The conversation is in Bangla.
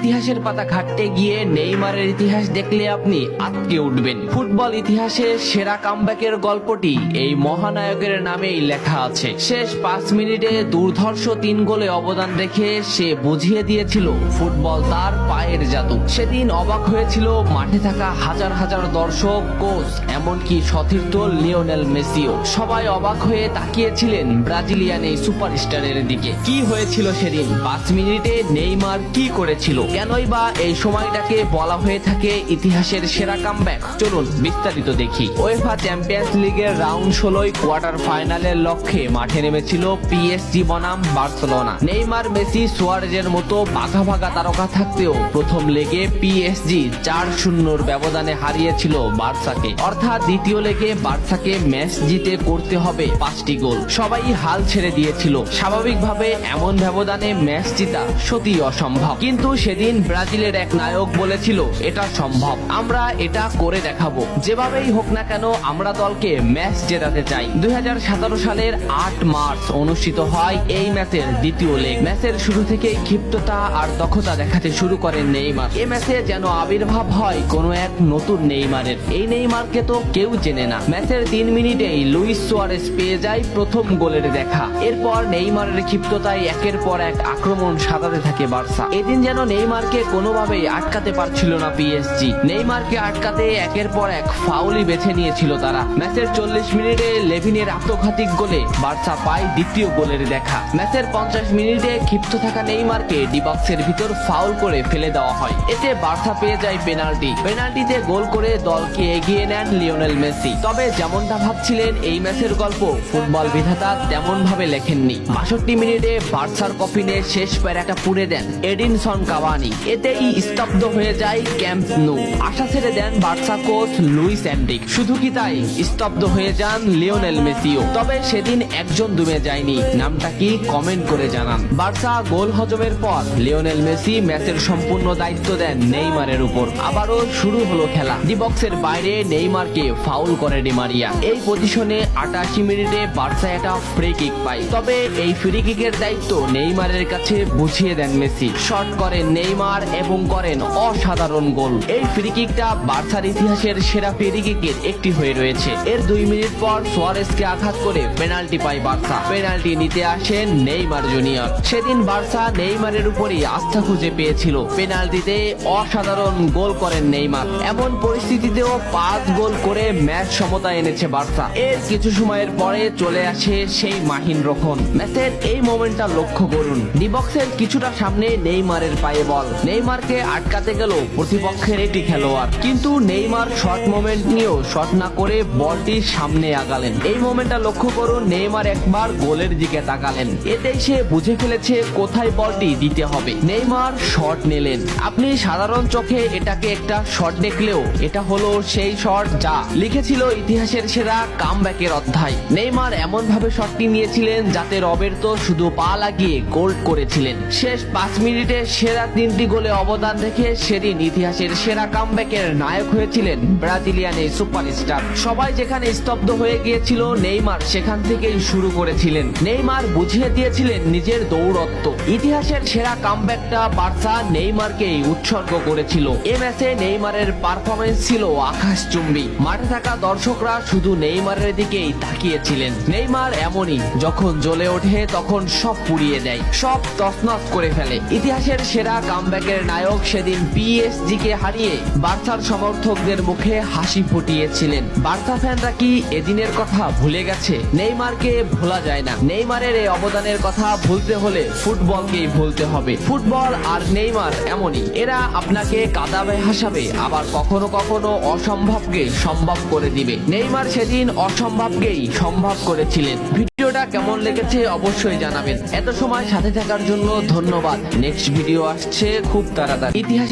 ইতিহাসের পাতা ঘাটতে গিয়ে নেইমারের ইতিহাস দেখলে আপনি আটকে উঠবেন। ফুটবল ইতিহাসে সেরা কামব্যাকের গল্পটি এই মহানায়কের নামেই লেখা আছে। শেষ 5 মিনিটে দুর্ধর্ষ 3 গোলে অবদান রেখে সে বুঝিয়ে দিয়েছিল ফুটবল তার পায়ের জাদু। সেদিন অবাক হয়েছিল মাঠে থাকা হাজার হাজার দর্শক, কোচ, এমনকি সতীর্থ লিওনেল মেসিও। সবাই অবাক হয়ে তাকিয়েছিলেন ব্রাজিলিয়ান এই সুপারস্টারের দিকে। কি হয়েছিল সেদিন? 5 মিনিটে নেইমার কি করেছিল? কেনই বা এই সময়টাকে বলা হয়ে থাকে ইতিহাসের সেরা কামব্যাক? চলুন বিস্তারিত দেখি। উয়েফা চ্যাম্পিয়ন্স লিগের রাউন্ড 16 কোয়ার্টার ফাইনালের লক্ষ্যে মাঠে নেমেছিল পিএসজি বনাম বার্সেলোনা। নেইমার, মেসি, সুয়ারেজের মতো বাঘা বাঘা তারকা থাকতেও প্রথম লেগে পিএসজি 4-0 ব্যবধানে হারিয়েছিল বার্সাকে। অর্থাৎ দ্বিতীয় লেগে বার্সাকে ম্যাচ জিতে করতে হবে 5টি গোল। সবাই হাল ছেড়ে দিয়েছিল। স্বাভাবিকভাবে এমন ব্যবধানে ম্যাচ জিতা সত্যি অসম্ভব, কিন্তু সেদিন ব্রাজিলের এক নায়ক বলেছিল এটা সম্ভব, আমরা এটা করে দেখাবো। যেভাবেই হোক না কেন আমরা দলকে ম্যাচ জেতাতে চাই। 2017 সালের 8 মার্চ অনুষ্ঠিত হয় এই ম্যাচের দ্বিতীয় লেগ। ম্যাচের শুরু থেকেই ক্ষিপ্ততা আর দক্ষতা দেখাতে শুরু করেন নেইমার। এই ম্যাচে যেন আবির্ভাব হয় কোনো এক নতুন নেইমারের। এই নেইমারকে তো কেউ চেনে না। ম্যাচের 3 মিনিটেই লুইস সুয়ারেজ পেয়ে যায় প্রথম গোলের দেখা। এরপর নেইমারের ক্ষিপ্ততায় একের পর এক আক্রমণ সাজাতে থাকে বার্সা। এদিন যেন নেইমারকে কোনোভাবেই আটকাতে পারছিল না পিএসজি। নেইমারকে আটকাতে একের পর এক ফাউলই বেছে নিয়েছিল তারা। ম্যাচের 40 মিনিটে লেভিনের আত্মঘাতী গোলে বার্সা পায় দ্বিতীয় গোলের দেখা। ম্যাচের 50 মিনিটে ক্ষিপ্ত থাকা নেইমারকে ডি বক্সের ভিতর ফাউল করে ফেলে দেওয়া হয়। এতে বার্সা পেয়ে যায় পেনাল্টিতে গোল করে দলকে এগিয়ে নেন লিওনেল মেসি। তবে যেমনটা ভাবছিলেন এই ম্যাচের গল্প ফুটবল বিধাতা তেমন ভাবে লেখেননি। 62 মিনিটে বার্সার কফিনে শেষ প্যারাটা পুড়ে দেন এডিনসন কাভানি। এতেই স্তব্ধ হয়ে যায় ক্যাম্প নু। আশা ছেড়ে দেন বার্সা কোচ লুইস এনরিক। শুধু কি তাই, স্তব্ধ হয়ে যান লিওনেল মেসিও। তবে সেদিন একজন দমে যায়নি। নামটা কি কমেন্ট করে জানান। বার্সা গোল হজমের পর লিওনেল মেসি ম্যাচের সম্পূর্ণ দায়িত্ব দেন নেইমারের উপর। আবারও শুরু হলো খেলা। ডি বক্সের বাইরে নেইমারকে ফাউল করে ডি মারিয়া। এই পজিশনে 88 মিনিটে বার্সা একটা ফ্রি কিক পায়। তবে এই ফ্রি কিকের দায়িত্ব নেইমারের কাছে বুঝিয়ে দেন মেসি। শট করেন নেইমার এবং করেন অসাধারণ গোল। এই ফ্রি কিকটা বার্সার ইতিহাসের সেরা ফ্রি কিকের একটি হয়ে রয়েছে। এর 2 মিনিট পর সুয়ারেজকে আঘাত করে পেনাল্টি পায় বার্সা। পেনাল্টি নিতে আসেন নেইমার জুনিয়র। সেদিন বার্সা নেইমারের উপরই আস্থা খুঁজে পেয়েছিল। পেনাল্টিতে অসাধারণ গোল করেন নেইমার। এমন পরিস্থিতিতেও 5 গোল করে ম্যাচ সমতা এনেছে বার্সা। এর কিছু সময়ের পরে চলে আসে সেই মাহিন রক্ষণ। ম্যাচের এই মোমেন্টটা লক্ষ্য করুন। ডি বক্সের কিছুটা সামনে নেইমারের পায়ে বল। নেইমারকে আটকাতে গেল প্রতিপক্ষের একটি খেলোয়াড়, কিন্তু নেইমার শর্ট মোমেন্ট নিয়েও শট না করে বলটি সামনে আগালেন। এই মোমেন্টটা লক্ষ্য করুন। নেইমার একবার গোলের দিকে তাকালেন। এতেই সে বুঝে ফেলেছে কোথায় বলটি দিতে হবে। নেইমার শট নিলেন। আপনি সাধারণ চোখে এটাকে একটা শট দেখলেও এটা হলো সেই শট যা লিখেছিল ইতিহাসের সেরা কামব্যাকের অধ্যায়। নেইমার এমন ভাবে শটটি নিয়েছিলেন যাতে রবের্তো শুধু পা লাগিয়ে গোল করেছিলেন। শেষ 5 মিনিটে সেরা 3টি গোলে অবদান রেখে সেদিন ইতিহাসের সেরা কামব্যাকের নায়ক হয়েছিলেন ব্রাজিলিয়ান এই সুপারস্টার। সবাই যেখানে স্তব্ধ হয়ে গিয়েছিল নেইমার সেখান থেকেই শুরু করেছিলেন। নেইমার বুঝিয়ে দিয়েছিলেন নিজের দৌড়ত্ব। ইতিহাসের সেরা কামব্যাকটা বার্সা নেইমারকেই উৎসর্গ করেছিল। এ ম্যাচে নেইমারের পারফরমেন্স ছিল আকাশচুম্বী। মাঠে থাকা দর্শকরা শুধু নেইমারের দিকেই তাকিয়েছিলেন। নেইমার এমনই, যখন জ্বলে ওঠে তখন সব পুড়িয়ে দেয়, সব তছনছ করে ফেলে। ইতিহাসের সেরা কামব্যাকের নায়ক সেদিন পিএসজি কে হারিয়ে বার্সার সমর্থকদের মুখে হাসি ফুটিয়েছিলেন। বার্সা ফ্যানরা কি এদিনের কথা ভুলে গেছে? নেইমারকে ভোলা যায় না। নেইমারের এই অবদানের কথা ভুলতে হলে ফুটবলকেই ভুলতে হবে। ফুটবল আর নেইমার এমনই, এরা আপনাকে কাঁদাবে, হাসাবে, আবার কখনো কখনো অসম্ভবকে সম্ভব করে দিবে। নেইমার সেদিন অসম্ভবকেই সম্ভব করেছিলেন। ভিডিওটা কেমন লেগেছে অবশ্যই জানাবেন। এত সময় সাথে থাকার জন্য ধন্যবাদ। নেক্সট ভিডিও আসছে খুব তাড়াতাড়ি। ইতিহাস